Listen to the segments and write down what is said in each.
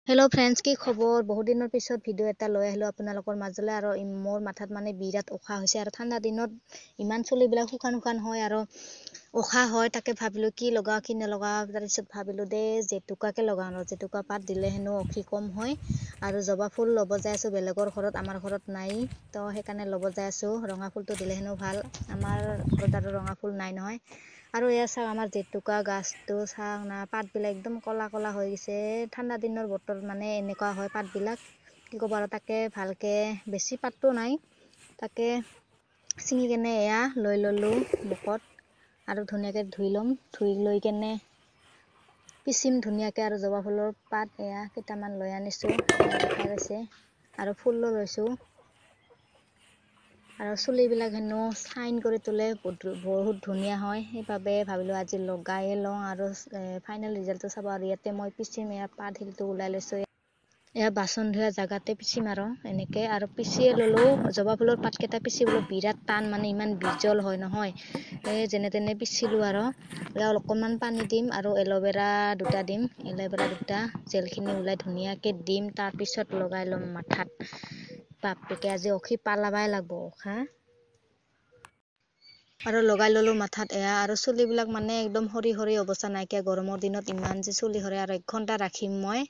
Hello' friends, কি খবৰ? বহুত দিনৰ পিছত ভিডিঅ' এটা লৈ আহিলোঁ আপোনালোকৰ মাজলৈ। আৰু মোৰ মাথাত মানে বিৰাট উশাহ হৈছে আৰু ঠাণ্ডা দিনত ইমান চুলিবিলাক শুকান হয় আৰু উশাহ হয়। তাকে ভাবিলোঁ কি লগাওঁ কি নলগাওঁ। তাৰপিছত ভাবিলোঁ জেতুকাকে লগাওঁ আৰু জেতুকা পাত দিলে হেনো অখি কম হয়। আৰু জবা ফুল ল'ব যাই আছোঁ বেলেগৰ ঘৰত, আমাৰ ঘৰত নাই, তো সেইকাৰণে ল'ব যাই আছোঁ। ৰঙা ফুলটো দিলে হেনো ভাল, আমাৰ ঘৰত আৰু ৰঙা ফুল নাই নহয়। আৰু এয়া চাওক, আমাৰ জেতুকা গাছটো চাওক না, পাতবিলাক একদম কলা হৈ গৈছে। ঠাণ্ডা দিনৰ বতৰ মানে এনেকুৱা হয় পাতবিলাক, কি ক'ব আৰু। তাকে ভালকে বেছি পাতটো নাই, তাকে ছিঙি কেনে এয়া লৈ ল'লোঁ মুখত আৰু ধুনীয়াকৈ ধুই ল'ম। ধুই লৈ কেনে পিচিম ধুনীয়াকৈ। আৰু জবা ফুলৰ পাত এয়া কেইটামান লৈ আনিছোঁ, দেখাই পাইছে। আৰু ফুলো লৈছোঁ। আৰু চুলিবিলাক হেনো চাইন কৰি তোলে, বহুত ধুনীয়া হয়। সেইবাবে ভাবিলোঁ আজি লগাই লওঁ আৰু ফাইনেল ৰিজাল্টটো চাব। আৰু ইয়াতে মই পিচিম, এয়া পাত শিলটো ওলাই লৈছোঁ। এয়া বাচন ধোৱা জেগাতে পিচিম আৰু এনেকৈ। আৰু পিচিয়ে ল'লোঁ। জবা ফুলৰ পাতকেইটা পিচিবলৈ বিৰাট টান, মানে ইমান বিজল হয় নহয়। যেনে তেনে পিচিলোঁ আৰু অকণমান পানী দিম আৰু এল'ভেৰা দুটা দিম। এল'ভেৰা দুটা জেলখিনি ওলাই ধুনীয়াকৈ দিম, তাৰপিছত লগাই ল'ম মাথাত। বাপৰেকে আজি অখি পালাবাই লাগব উশাহ। আৰু লগাই ল'লোঁ মাথাত এয়া। আৰু চুলিবিলাক মানে একদম সৰি অৱস্থা নাইকিয়া। গৰমৰ দিনত ইমান যে চুলি সৰে। আৰু 1 ঘণ্টা ৰাখিম মই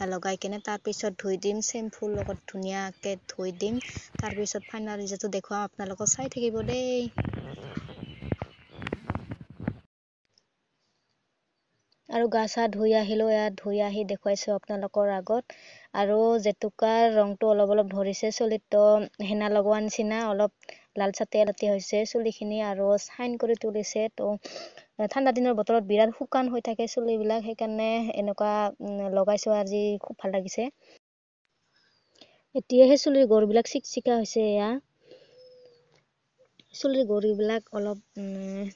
লগাই কেনে, তাৰপিছত ধুই দিম। চেম্পুৰ লগত ধুনীয়াকৈ ধুই দিম। তাৰপিছত ফাইনেল ৰিজাল্টটো দেখুৱাম আপোনালোকক, চাই থাকিব দেই। আৰু গা চা ধুই আহিলোঁ, ইয়াত ধুই আহি দেখুৱাইছোঁ আপোনালোকৰ আগত। আৰু জেতুকাৰ ৰংটো অলপ ধৰিছে চুলিত, তো হেনা লগোৱা নিচিনা অলপ লাল চাটিয়া হৈছে চুলিখিনি আৰু চাইন কৰি তুলিছে। তো ঠাণ্ডা দিনৰ বতৰত বিৰাট শুকান হৈ থাকে চুলিবিলাক, সেইকাৰণে এনেকুৱা লগাইছোঁ আজি, খুব ভাল লাগিছে। এতিয়াহে চুলিৰ গৰবিলাক চিকচিকা হৈছে। এয়া চুলিৰ গৰিবিলাক অলপ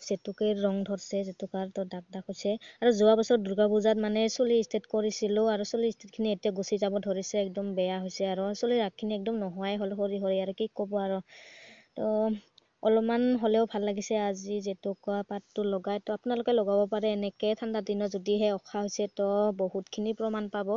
জেতুকাৰ ৰং ধৰিছে, জেতুকাৰ তো দাগ হৈছে। আৰু যোৱা বছৰ দুৰ্গা পূজাত মানে চুলি ষ্টেট কৰিছিলোঁ, আৰু চুলি ষ্টেটখিনি এতিয়া গুচি যাব ধৰিছে, একদম বেয়া হৈছে। আৰু চুলিৰ আগখিনি একদম নোহোৱাই হ'ল, সৰি আৰু কি ক'ব আৰু। তো অলপমান হ'লেও ভাল লাগিছে আজি জেতুকা পাতটো লগাই। তো আপোনালোকে লগাব পাৰে এনেকৈ ঠাণ্ডা দিনত, যদিহে উশাহ হৈছে তো বহুতখিনি প্ৰমাণ পাব।